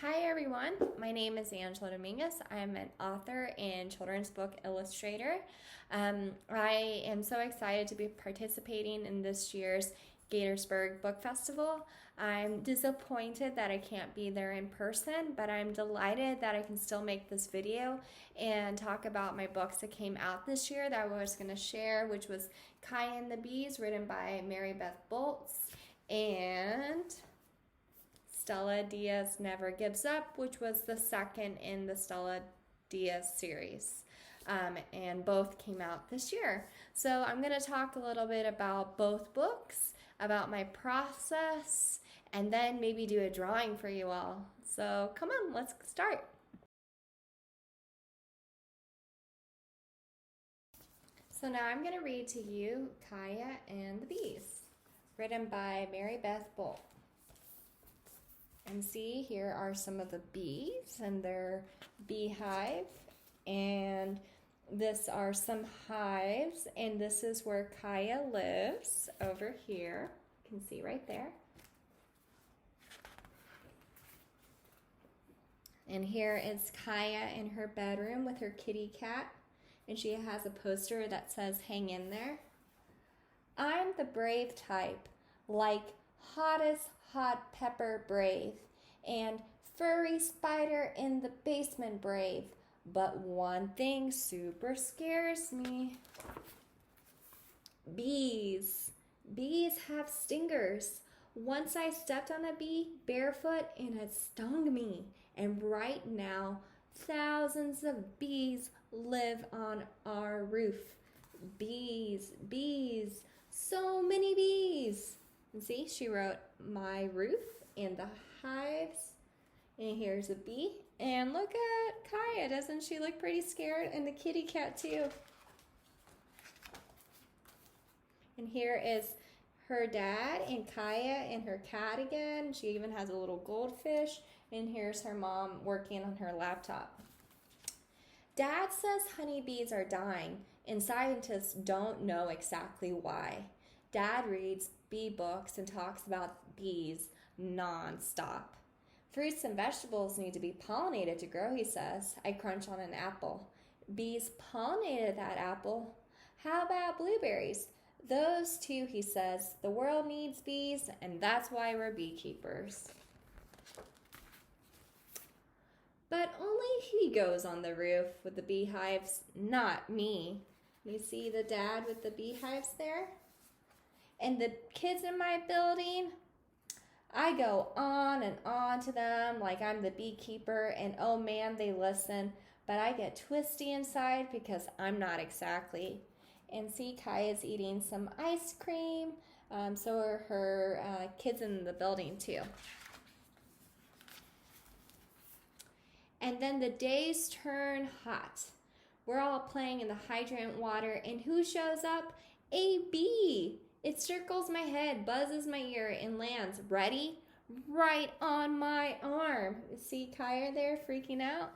Hi everyone, my name is Dominguez. I'm an author and children's book illustrator. I am so excited to be participating in this year's Gaithersburg Book Festival. I'm disappointed that I can't be there in person, but I'm delighted that I can still make this video and talk about my books that came out this year that I was going to share, which was Kaia and the Bees, written by Mary Beth Bolts, and Stella Diaz Never Gives Up, which was the second in the Stella Diaz series. And both came out this year. So I'm going to talk a little bit about both books, about my process, and then maybe do a drawing for you all. So come on, let's start. So now I'm going to read to you Kaia and the Bees, written by Mary Beth Bolts. And see, here are some of the bees and their beehive. And this are some hives. And this is where Kaia lives over here. You can see right there. And here is Kaia in her bedroom with her kitty cat. And she has a poster that says, "Hang in there." I'm the brave type, like hottest hot pepper brave, and furry spider in the basement brave. But one thing super scares me. Bees. Bees have stingers. Once I stepped on a bee barefoot and it stung me. And right now, thousands of bees live on our roof. Bees, bees, so many bees. And see, she wrote my roof and the hives. And here's a bee. And look at Kaia. Doesn't she look pretty scared? And the kitty cat too. And here is her dad and Kaia and her cat again. She even has a little goldfish. And here's her mom working on her laptop. Dad says honeybees are dying, and scientists don't know exactly why. Dad reads bee books and talks about bees non-stop. Fruits and vegetables need to be pollinated to grow, he says. I crunch on an apple. Bees pollinated that apple. How about blueberries? Those too, he says. The world needs bees, and that's why we're beekeepers. But only he goes on the roof with the beehives, not me. You see the dad with the beehives there? And the kids in my building, I go on and on to them like I'm the beekeeper, and oh man, they listen. But I get twisty inside because I'm not exactly. And see, Kaia's eating some ice cream. So are her kids in the building too. And then the days turn hot. We're all playing in the hydrant water, and who shows up? A bee. It circles my head, buzzes my ear, and lands, ready, right on my arm. See Kaia there freaking out?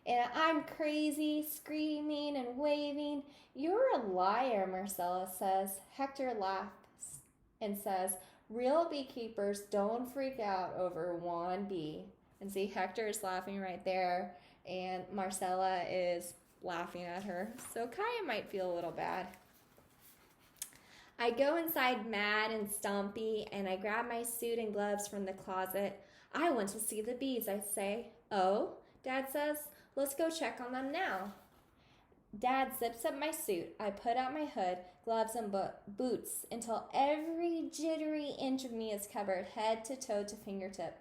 And I'm crazy, screaming and waving. You're a liar, Marcella says. Hector laughs and says, real beekeepers don't freak out over one bee. And see, Hector is laughing right there, and Marcella is laughing at her. So Kaia might feel a little bad. I go inside mad and stompy, and I grab my suit and gloves from the closet. I want to see the bees, I say. Oh, Dad says, let's go check on them now. Dad zips up my suit. I put out my hood, gloves, and boots until every jittery inch of me is covered, head to toe to fingertip.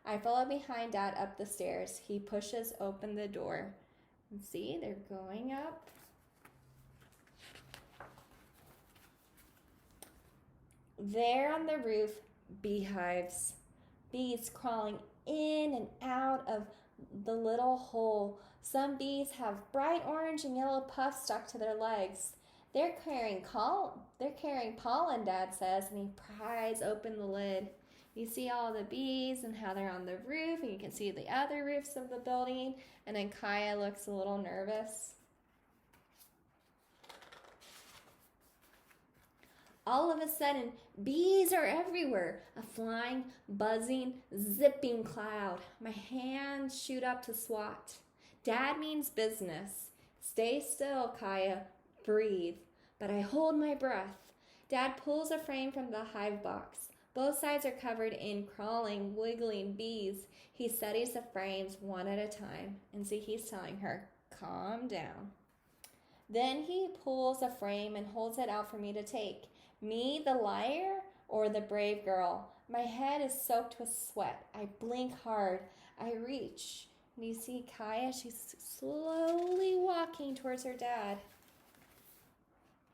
I follow behind Dad up the stairs. He pushes open the door. And see, they're going up. There on the roof, beehives. Bees crawling in and out of the little hole. Some bees have bright orange and yellow puffs stuck to their legs. They're carrying pollen, Dad says, and he pries open the lid. You see all the bees and how they're on the roof, and you can see the other roofs of the building, and then Kaia looks a little nervous. All of a sudden, bees are everywhere. A flying, buzzing, zipping cloud. My hands shoot up to swat. Dad means business. Stay still, Kaia. Breathe. But I hold my breath. Dad pulls a frame from the hive box. Both sides are covered in crawling, wiggling bees. He studies the frames one at a time. And see, he's telling her, calm down. Then he pulls a frame and holds it out for me to take. Me, the liar, or the brave girl? My head is soaked with sweat. I blink hard. I reach. And you see Kaia, she's slowly walking towards her dad.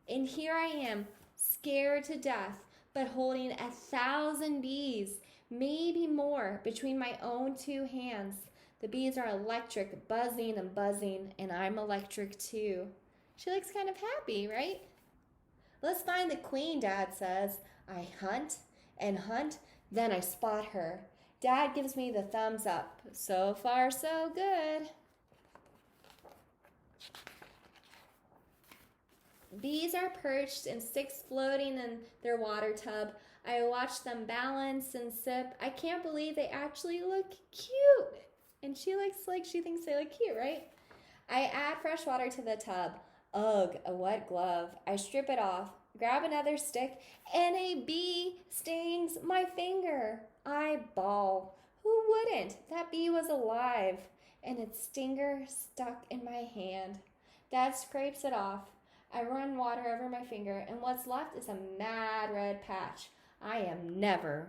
And here I am, scared to death, but holding 1,000 bees, maybe more, between my own two hands. The bees are electric, buzzing and buzzing, and I'm electric too. She looks kind of happy, right? Let's find the queen, Dad says. I hunt and hunt, then I spot her. Dad gives me the thumbs up. So far, so good. Bees are perched and sticks floating in their water tub. I watch them balance and sip. I can't believe they actually look cute. And she looks like she thinks they look cute, right? I add fresh water to the tub. Ugh, a wet glove. I strip it off, grab another stick, and a bee stings my finger. I bawl. Who wouldn't? That bee was alive, and its stinger stuck in my hand. Dad scrapes it off. I run water over my finger, and what's left is a mad red patch. I am never,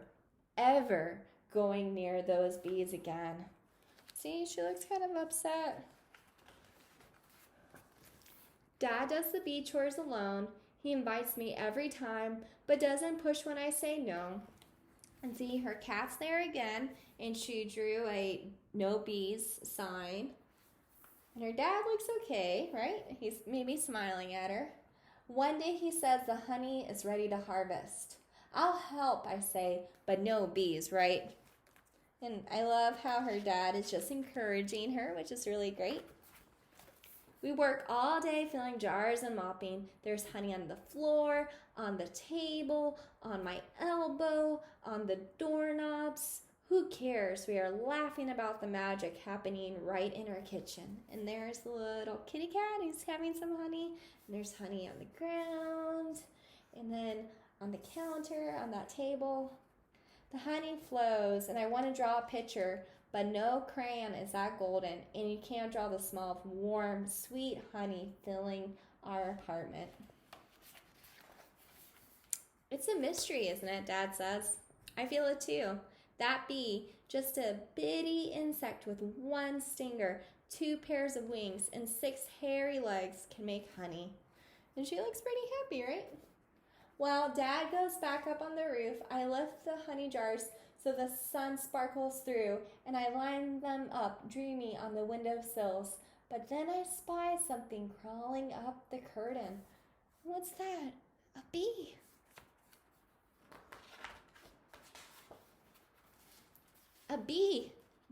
ever going near those bees again. See, she looks kind of upset. Dad does the bee chores alone. He invites me every time, but doesn't push when I say no. And see, her cat's there again, and she drew a no bees sign. And her dad looks okay, right? He's maybe smiling at her. One day he says the honey is ready to harvest. I'll help, I say, but no bees, right? And I love how her dad is just encouraging her, which is really great. We work all day filling jars and mopping. There's honey on the floor, on the table, on my elbow, on the doorknobs. Who cares? We are laughing about the magic happening right in our kitchen. And there's the little kitty cat who's having some honey. And there's honey on the ground. And then on the counter, on that table. The honey flows, and I want to draw a picture, but no crayon is that golden, and you can't draw the smell of warm, sweet honey filling our apartment. It's a mystery, isn't it, Dad says. I feel it too. That bee, just a bitty insect with one stinger, 2 pairs of wings, and 6 hairy legs can make honey. And she looks pretty happy, right? While Dad goes back up on the roof, I lift the honey jars so the sun sparkles through, and I line them up dreamy on the windowsills. But then I spy something crawling up the curtain. What's that? A bee. A bee.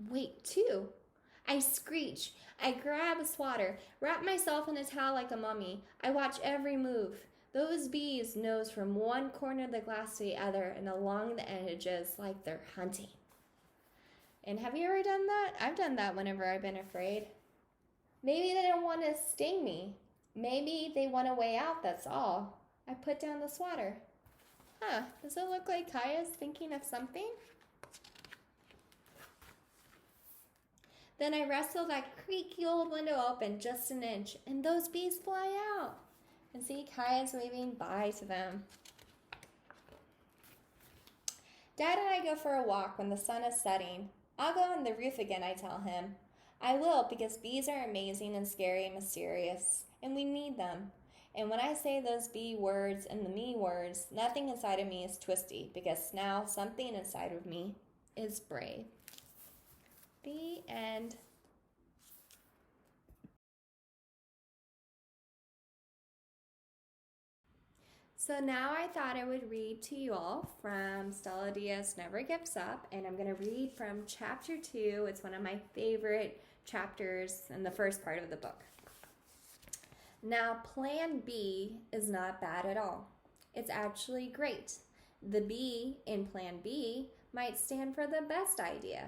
Wait, 2. I screech. I grab a swatter, wrap myself in a towel like a mummy. I watch every move. Those bees nose from one corner of the glass to the other and along the edges like they're hunting. And have you ever done that? I've done that whenever I've been afraid. Maybe they don't want to sting me. Maybe they want a way out, that's all. I put down the swatter. Does it look like Kaia's thinking of something? Then I wrestle that creaky old window open just an inch, and those bees fly out. And see, Kaia's waving bye to them. Dad and I go for a walk when the sun is setting. I'll go on the roof again, I tell him. I will, because bees are amazing and scary and mysterious, and we need them. And when I say those bee words and the me words, nothing inside of me is twisty, because now something inside of me is brave. The end. So now I thought I would read to you all from Stella Diaz Never Gives Up, and I'm going to read from chapter 2. It's one of my favorite chapters in the first part of the book. Now, plan B is not bad at all. It's actually great. The B in Plan B might stand for the best idea.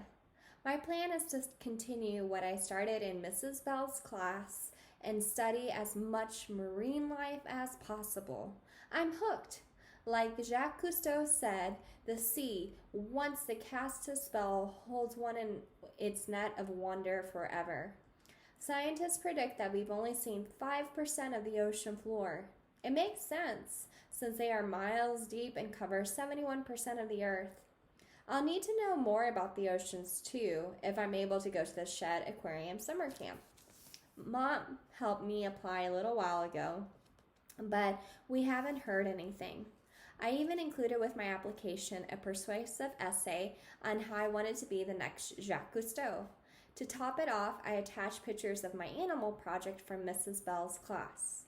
My plan is to continue what I started in Mrs. Bell's class and study as much marine life as possible. I'm hooked. Like Jacques Cousteau said, the sea, once it casts a spell, holds one in its net of wonder forever. Scientists predict that we've only seen 5% of the ocean floor. It makes sense, since they are miles deep and cover 71% of the earth. I'll need to know more about the oceans too if I'm able to go to the Shed Aquarium summer camp. Mom helped me apply a little while ago, but we haven't heard anything. I even included with my application a persuasive essay on how I wanted to be the next Jacques Cousteau. To top it off, I attached pictures of my animal project from Mrs. Bell's class.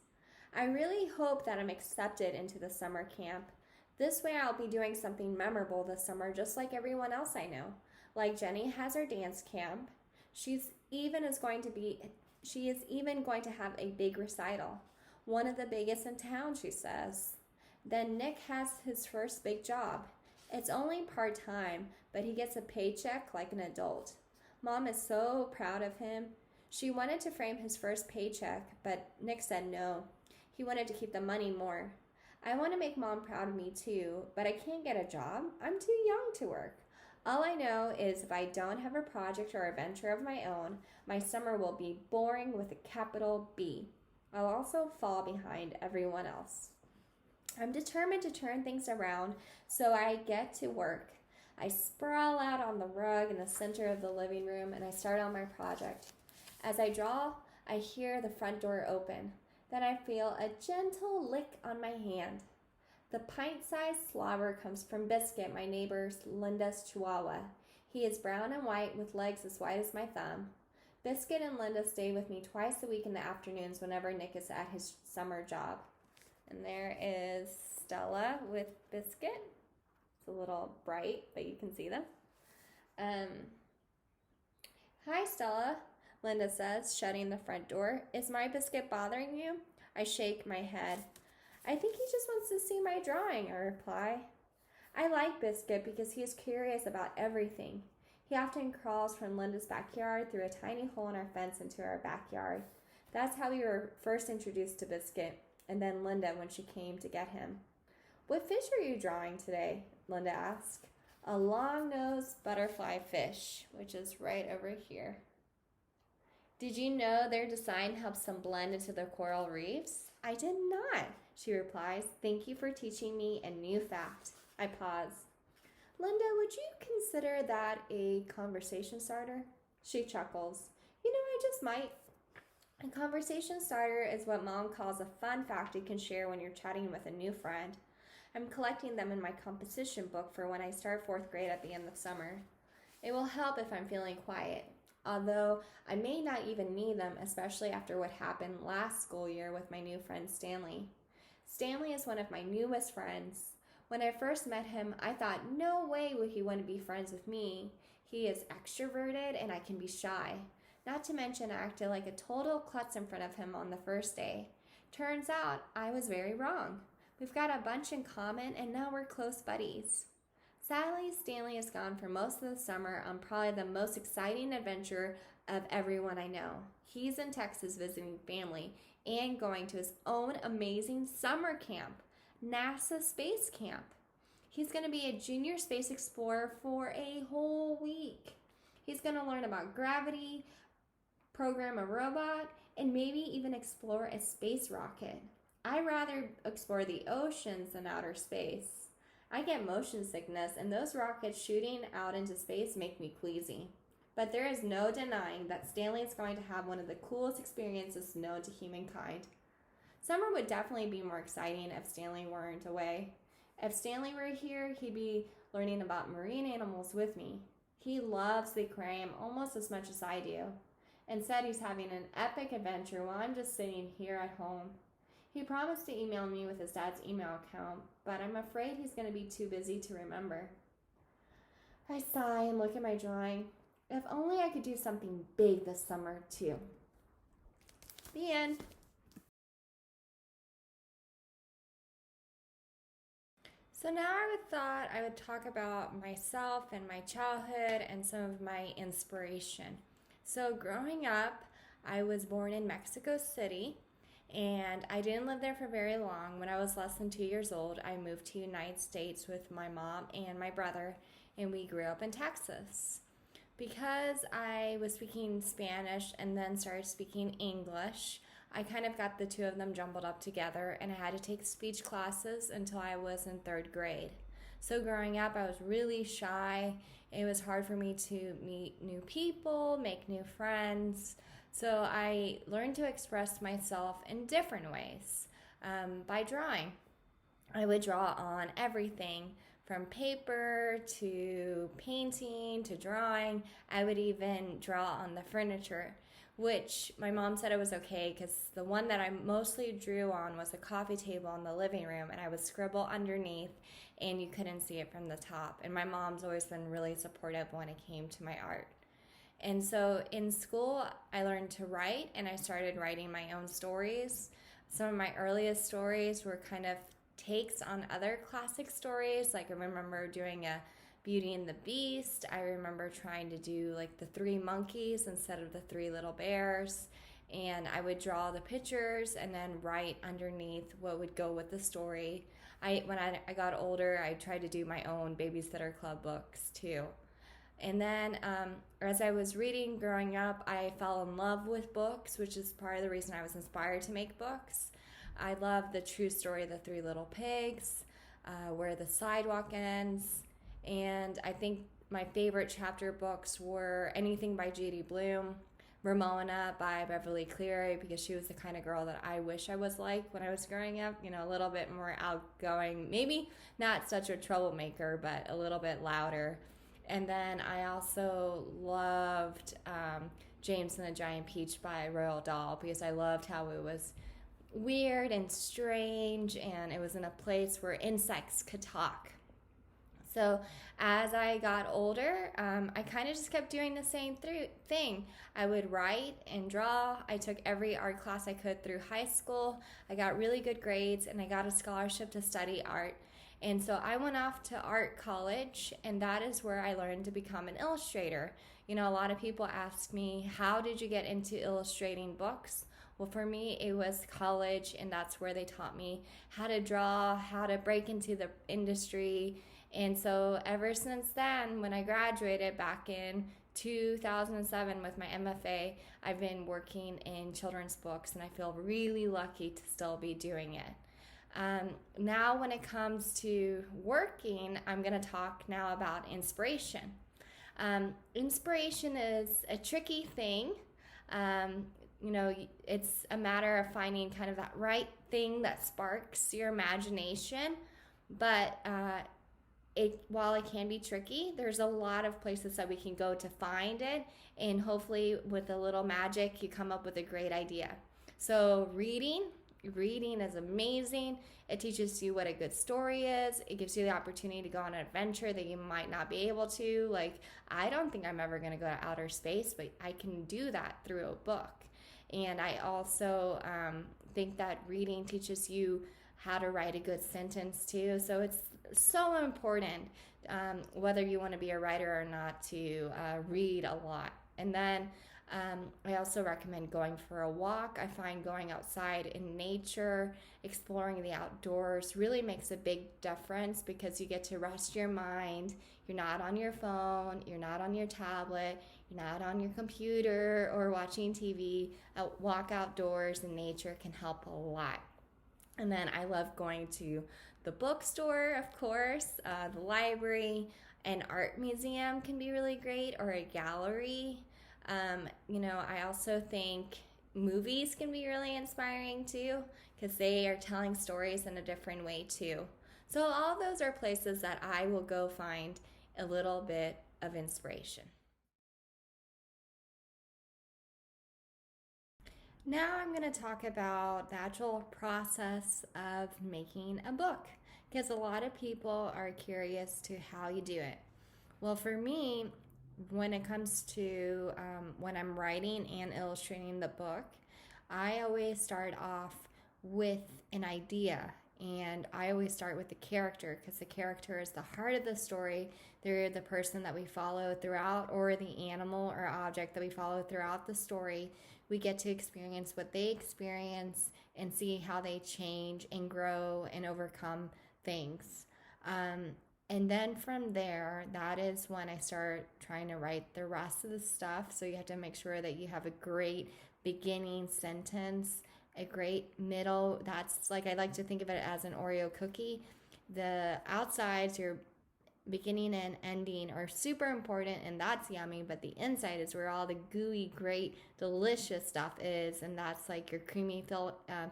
I really hope that I'm accepted into the summer camp. This way I'll be doing something memorable this summer just like everyone else I know. Like Jenny has her dance camp. She is even going to have a big recital. One of the biggest in town, she says. Then Nick has his first big job. It's only part-time, but he gets a paycheck like an adult. Mom is so proud of him. She wanted to frame his first paycheck, but Nick said no. He wanted to keep the money more. I want to make Mom proud of me too, but I can't get a job. I'm too young to work. All I know is if I don't have a project or a venture of my own, my summer will be boring with a capital B. I'll also fall behind everyone else. I'm determined to turn things around, so I get to work. I sprawl out on the rug in the center of the living room and I start on my project. As I draw, I hear the front door open. Then I feel a gentle lick on my hand. The pint-sized slobber comes from Biscuit, my neighbor Linda's Chihuahua. He is brown and white with legs as wide as my thumb. Biscuit and Linda stay with me twice a week in the afternoons whenever Nick is at his summer job. And there is Stella with Biscuit. It's a little bright, but you can see them. Hi, Stella, Linda says, shutting the front door. Is my Biscuit bothering you? I shake my head. I think he just wants to see my drawing, I reply. I like Biscuit because he is curious about everything. He often crawls from Linda's backyard through a tiny hole in our fence into our backyard. That's how we were first introduced to Biscuit, and then Linda when she came to get him. What fish are you drawing today? Linda asked. A long-nosed butterfly fish, which is right over here. Did you know their design helps them blend into the coral reefs? I did not, she replies. Thank you for teaching me a new fact. I pause. Linda, would you consider that a conversation starter? She chuckles. You know, I just might. A conversation starter is what Mom calls a fun fact you can share when you're chatting with a new friend. I'm collecting them in my composition book for when I start 4th grade at the end of summer. It will help if I'm feeling quiet, although I may not even need them, especially after what happened last school year with my new friend Stanley. Stanley is one of my newest friends. When I first met him, I thought no way would he want to be friends with me. He is extroverted and I can be shy. Not to mention I acted like a total klutz in front of him on the first day. Turns out I was very wrong. We've got a bunch in common and now we're close buddies. Sadly, Stanley is gone for most of the summer on probably the most exciting adventure of everyone I know. He's in Texas visiting family and going to his own amazing summer camp, NASA Space Camp. He's going to be a junior space explorer for a whole week. He's going to learn about gravity, program a robot, and maybe even explore a space rocket. I'd rather explore the oceans than outer space. I get motion sickness, and those rockets shooting out into space make me queasy. But there is no denying that Stanley is going to have one of the coolest experiences known to humankind. Summer would definitely be more exciting if Stanley weren't away. If Stanley were here, he'd be learning about marine animals with me. He loves the aquarium almost as much as I do. Instead, he's having an epic adventure while I'm just sitting here at home. He promised to email me with his dad's email account, but I'm afraid he's going to be too busy to remember. I sigh and look at my drawing. If only I could do something big this summer, too. The end. So now thought I would talk about myself and my childhood and some of my inspiration. So growing up, I was born in Mexico City, and I didn't live there for very long. When I was less than 2 years old, I moved to the United States with my mom and my brother, and we grew up in Texas. Because I was speaking Spanish and then started speaking English, I kind of got the two of them jumbled up together, and I had to take speech classes until I was in third grade. So growing up, I was really shy. It was hard for me to meet new people, make new friends. So I learned to express myself in different ways by drawing. I would draw on everything from paper to painting to drawing. I would even draw on the furniture, which my mom said it was okay because the one that I mostly drew on was a coffee table in the living room, and I would scribble underneath and you couldn't see it from the top. And my mom's always been really supportive when it came to my art. And so in school, I learned to write, and I started writing my own stories. Some of my earliest stories were kind of takes on other classic stories. Like I remember doing a Beauty and the Beast. I remember trying to do like the three monkeys instead of the three little bears. And I would draw the pictures and then write underneath what would go with the story. When I got older, I tried to do my own Babysitter Club books too. And then as I was reading growing up, I fell in love with books, which is part of the reason I was inspired to make books. I love the true story of the Three Little Pigs, Where the Sidewalk Ends, and I think my favorite chapter books were anything by J.D. Bloom, Ramona by Beverly Cleary, because she was the kind of girl that I wish I was like when I was growing up, a little bit more outgoing, maybe not such a troublemaker, but a little bit louder. And then I also loved James and the Giant Peach by Roald Dahl, because I loved how it was weird and strange, and it was in a place where insects could talk. So as I got older, I kind of just kept doing the same thing. I would write and draw. I took every art class I could through high school. I got really good grades, and I got a scholarship to study art. And so I went off to art college, and that is where I learned to become an illustrator. A lot of people ask me, how did you get into illustrating books? Well, for me, it was college, and that's where they taught me how to draw, how to break into the industry. And so ever since then, when I graduated back in 2007 with my MFA, I've been working in children's books, and I feel really lucky to still be doing it. Now when it comes to working, I'm going to talk now about inspiration. Inspiration is a tricky thing. It's a matter of finding kind of that right thing that sparks your imagination. But while it can be tricky, there's a lot of places that we can go to find it. And hopefully with a little magic, you come up with a great idea. So reading is amazing. It teaches you what a good story is. It gives you the opportunity to go on an adventure that you might not be able to. Like, I don't think I'm ever going to go to outer space, but I can do that through a book. And I also think that reading teaches you how to write a good sentence too. So it's so important, whether you want to be a writer or not, to read a lot. And then I also recommend going for a walk. I find going outside in nature, exploring the outdoors really makes a big difference, because you get to rest your mind. You're not on your phone, you're not on your tablet, you're not on your computer or watching TV. A walk outdoors in nature can help a lot. And then I love going to the bookstore, of course, the library, an art museum can be really great, or a gallery. I also think movies can be really inspiring too, because they are telling stories in a different way too. So all those are places that I will go find a little bit of inspiration. Now I'm going to talk about the actual process of making a book, because a lot of people are curious to how you do it. Well, for me, when it comes to when I'm writing and illustrating the book, I always start off with an idea And I always start with the character, because the character is the heart of the story. They're the person that we follow throughout, or the animal or object that we follow throughout the story. We get to experience what they experience and see how they change and grow and overcome things. And then from there, that is when I start trying to write the rest of the stuff. So you have to make sure that you have a great beginning sentence, a great middle. That's like, I like to think of it as an Oreo cookie. The outsides, your beginning and ending, are super important, and that's yummy, but the inside is where all the gooey, great, delicious stuff is, and that's like your creamy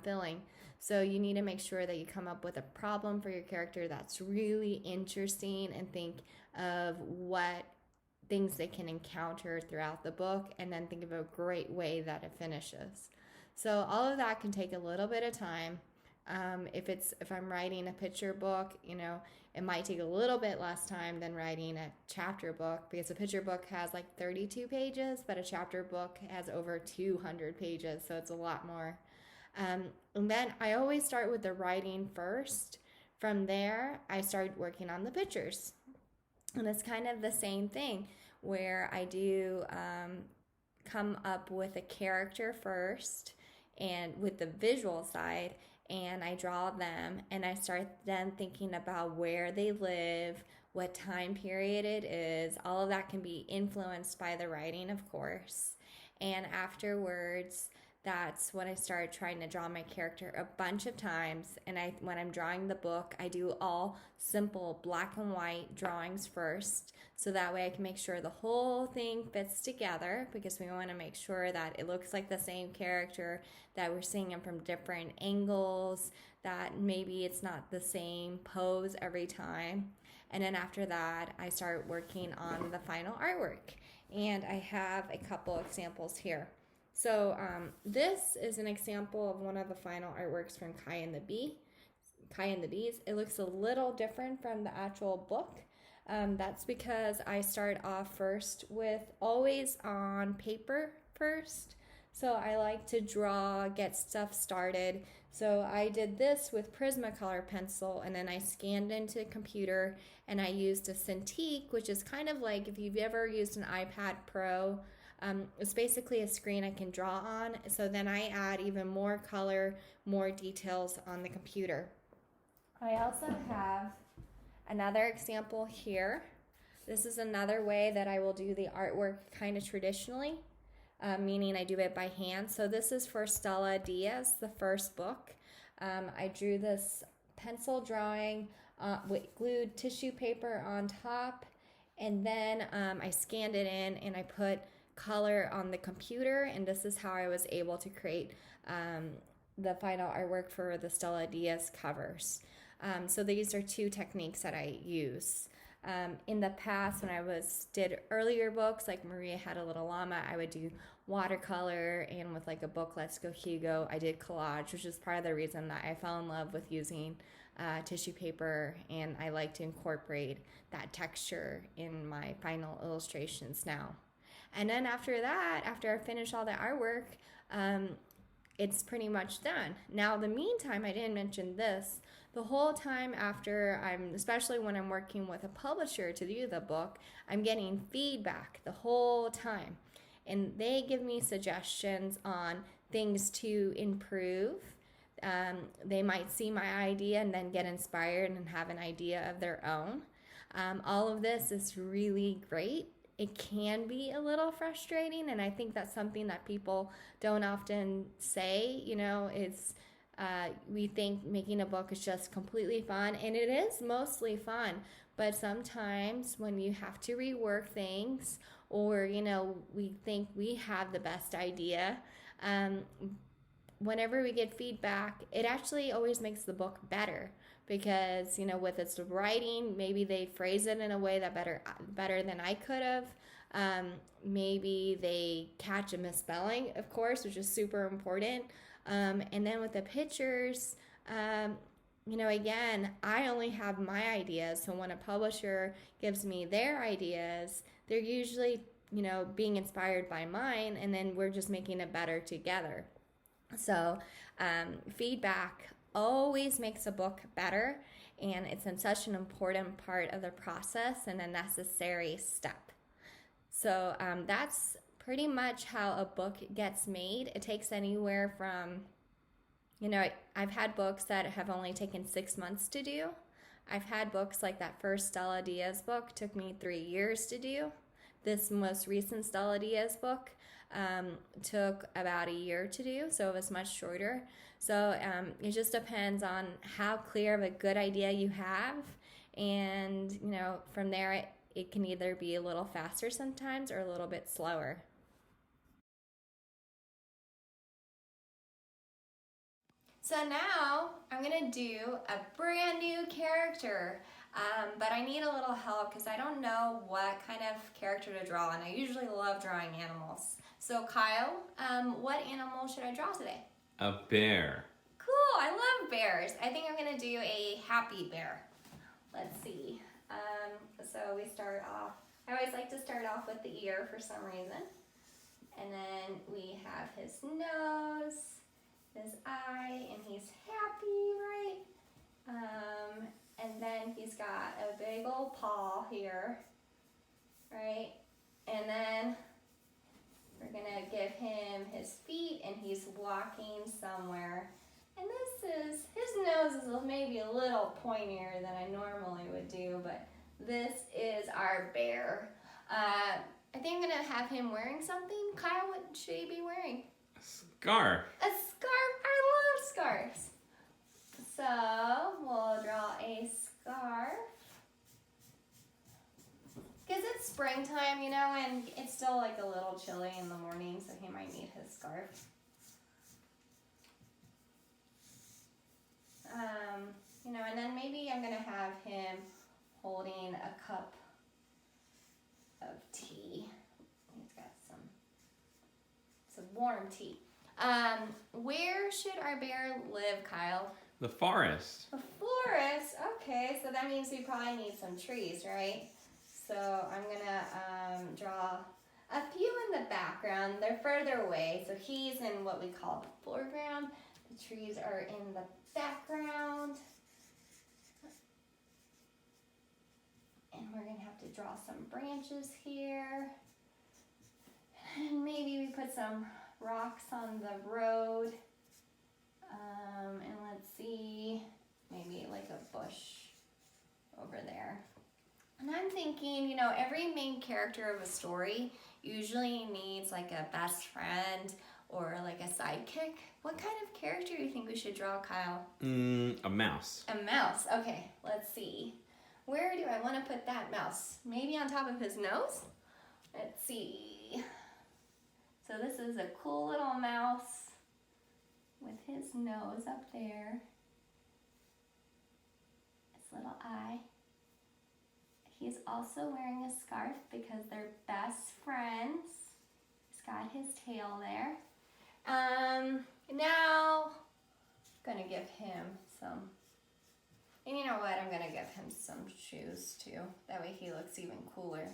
filling. So you need to make sure that you come up with a problem for your character that's really interesting, and think of what things they can encounter throughout the book, and then think of a great way that it finishes. So all of that can take a little bit of time. If I'm writing a picture book, it might take a little bit less time than writing a chapter book, because a picture book has like 32 pages, but a chapter book has over 200 pages, so it's a lot more. And then I always start with the writing first. From there, I start working on the pictures. And it's kind of the same thing, where I do come up with a character first, and with the visual side, and I draw them, and I start then thinking about where they live, what time period it is. All of that can be influenced by the writing, of course. And afterwards, that's when I started trying to draw my character a bunch of times. And when I'm drawing the book, I do all simple black and white drawings first, so that way I can make sure the whole thing fits together, because we want to make sure that it looks like the same character, that we're seeing him from different angles, that maybe it's not the same pose every time. And then after that, I start working on the final artwork. And I have a couple examples here. So this is an example of one of the final artworks from Kaia and the Bees. It looks a little different from the actual book. That's because I start off first with always on paper first. So I like to draw, get stuff started. So I did this with Prismacolor pencil, and then I scanned into a computer, and I used a Cintiq, which is kind of like if you've ever used an iPad Pro. It's basically a screen I can draw on. So then I add even more color, more details on the computer. I also have another example here. This is another way that I will do the artwork kind of traditionally, meaning I do it by hand. So this is for Stella Diaz, the first book. I drew this pencil drawing with glued tissue paper on top, and then I scanned it in, and I put color on the computer, and this is how I was able to create the final artwork for the Stella Diaz covers. So these are two techniques that I use. In the past, when I did earlier books, like Maria Had a Little Llama, I would do watercolor, and with like a book, Let's Go Hugo, I did collage, which is part of the reason that I fell in love with using tissue paper, and I like to incorporate that texture in my final illustrations now. And then after that, after I finish all the artwork, it's pretty much done. Now, in the meantime, I didn't mention this. The whole time after especially when I'm working with a publisher to do the book, I'm getting feedback the whole time. And they give me suggestions on things to improve. They might see my idea and then get inspired and have an idea of their own. All of this is really great. It can be a little frustrating, and I think that's something that people don't often say. We think making a book is just completely fun, and it is mostly fun, but sometimes when you have to rework things, or we think we have the best idea, whenever we get feedback, it actually always makes the book better, because with its writing, maybe they phrase it in a way that better than I could have. Maybe they catch a misspelling, of course, which is super important. And then with the pictures, again, I only have my ideas. So when a publisher gives me their ideas, they're usually being inspired by mine, and then we're just making it better together. So feedback always makes a book better, and it's such an important part of the process and a necessary step. So that's pretty much how a book gets made. It takes anywhere from, I've had books that have only taken 6 months to do. I've had books like that first Stella Diaz book took me 3 years to do. This most recent Stella Diaz book took about a year to do, so it was much shorter. So it just depends on how clear of a good idea you have, and from there it can either be a little faster sometimes or a little bit slower. So now I'm gonna do a brand new character, but I need a little help because I don't know what kind of character to draw, and I usually love drawing animals. So Kyle, what animal should I draw today? A bear. Cool, I love bears. I think I'm gonna do a happy bear. Let's see. So we start off, I always like to start off with the ear for some reason. And then we have his nose, his eye, and he's happy, right? And then he's got a big old paw here, right? And then we're gonna give him his feet, and he's walking somewhere. And his nose is maybe a little pointier than I normally would do, but this is our bear. I think I'm gonna have him wearing something. Kyle, what should he be wearing? A scarf. A scarf? I love scarves. So we'll draw a scarf. Because it's springtime, and it's still like a little chilly in the morning, so he might need his scarf. And then maybe I'm gonna have him holding a cup of tea. He's got some warm tea. Where should our bear live, Kyle? The forest. The forest? Okay, so that means we probably need some trees, right? So I'm gonna draw a few in the background. They're further away, so he's in what we call the foreground. The trees are in the background. And we're gonna have to draw some branches here. And maybe we put some rocks on the road. And let's see, maybe like a bush over there. And I'm thinking, every main character of a story usually needs like a best friend or like a sidekick. What kind of character do you think we should draw, Kyle? A mouse. A mouse, okay, let's see. Where do I want to put that mouse? Maybe on top of his nose? Let's see. So this is a cool little mouse with his nose up there. His little eye. He's also wearing a scarf because they're best friends. He's got his tail there. Now, I'm gonna give him some, and you know what, I'm gonna give him some shoes too. That way he looks even cooler.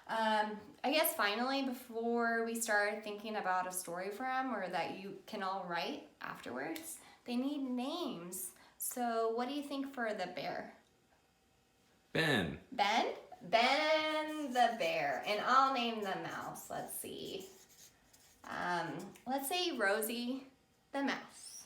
I guess finally, before we start thinking about a story for him or that you can all write afterwards, they need names. So what do you think for the bear? Ben. Ben? Ben the bear. And I'll name the mouse. Let's see. Let's say Rosie the mouse.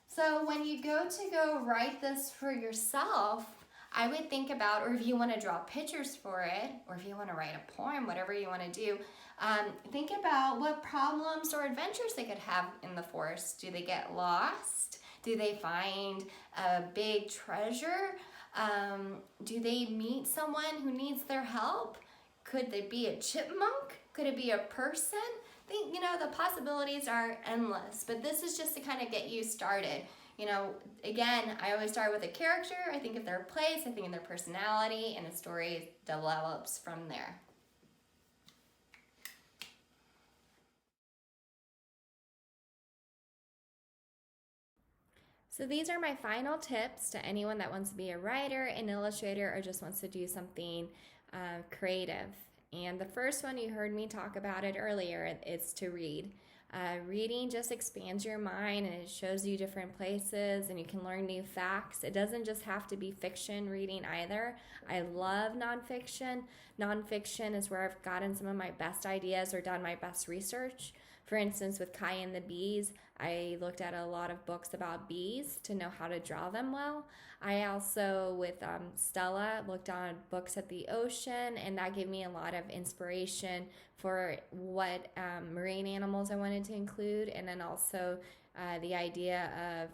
So when you go write this for yourself, I would think about, or if you want to draw pictures for it, or if you want to write a poem, whatever you want to do, think about what problems or adventures they could have in the forest. Do they get lost? Do they find a big treasure? Do they meet someone who needs their help? Could they be a chipmunk? Could it be a person? The possibilities are endless, but this is just to kind of get you started. Again, I always start with a character. I think of their place, I think of their personality, and the story develops from there. So these are my final tips to anyone that wants to be a writer, an illustrator, or just wants to do something creative. And the first one, you heard me talk about it earlier, is to read. Reading just expands your mind and it shows you different places and you can learn new facts. It doesn't just have to be fiction reading either. I love nonfiction. Nonfiction is where I've gotten some of my best ideas or done my best research. For instance, with Kaia and the bees, I looked at a lot of books about bees to know how to draw them well. I also, with Stella, looked on books at the ocean, and that gave me a lot of inspiration for what marine animals I wanted to include, and then also the idea of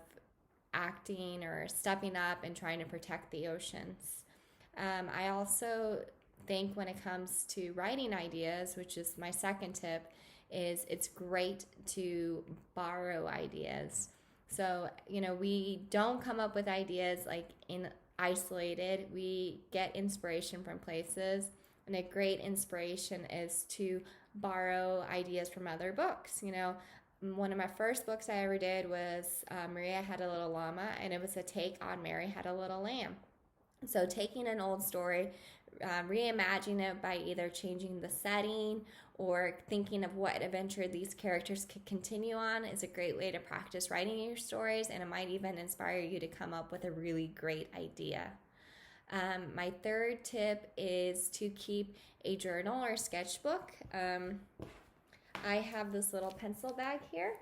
acting or stepping up and trying to protect the oceans. I also think when it comes to writing ideas, which is my second tip, is it's great to borrow ideas. So, we don't come up with ideas like in isolated. We get inspiration from places, and a great inspiration is to borrow ideas from other books. One of my first books I ever did was Maria Had a Little Llama, and it was a take on Mary Had a Little Lamb. So taking an old story, reimagining it by either changing the setting or thinking of what adventure these characters could continue on is a great way to practice writing your stories, and it might even inspire you to come up with a really great idea. My third tip is to keep a journal or sketchbook. I have this little pencil bag here,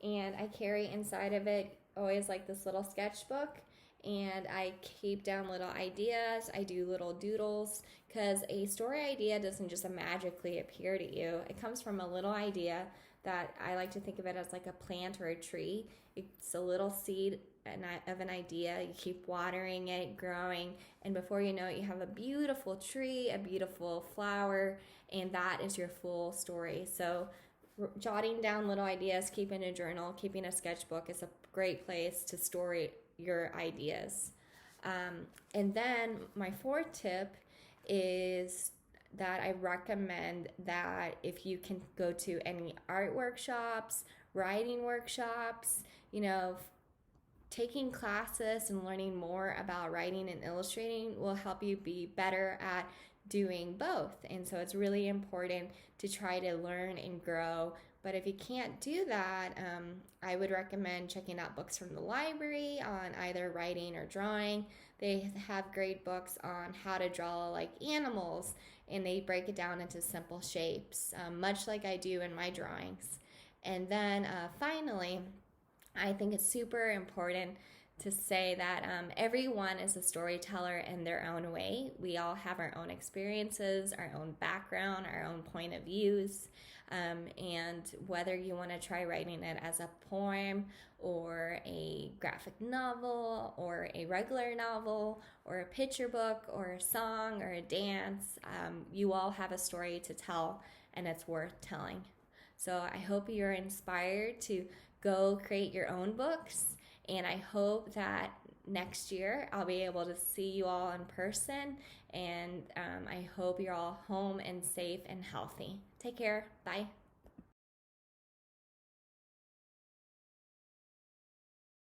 and I carry inside of it always like this little sketchbook, and I keep down little ideas. I do little doodles because a story idea doesn't just magically appear to you. It comes from a little idea that I like to think of it as like a plant or a tree. It's a little seed of an idea. You keep watering it, growing, and before you know it, you have a beautiful tree, a beautiful flower, and that is your full story. So jotting down little ideas, keeping a journal, keeping a sketchbook is a great place to store your ideas. And then my fourth tip is that I recommend that if you can go to any art workshops, writing workshops, taking classes and learning more about writing and illustrating will help you be better at doing both. And so it's really important to try to learn and grow. But if you can't do that, I would recommend checking out books from the library on either writing or drawing. They have great books on how to draw like animals, and they break it down into simple shapes, much like I do in my drawings. And then finally, I think it's super important to say that everyone is a storyteller in their own way. We all have our own experiences, our own background, our own point of views. And whether you want to try writing it as a poem or a graphic novel or a regular novel or a picture book or a song or a dance, you all have a story to tell, and it's worth telling. So I hope you're inspired to go create your own books, and I hope that next year I'll be able to see you all in person, and I hope you're all home and safe and healthy. Take care. Bye.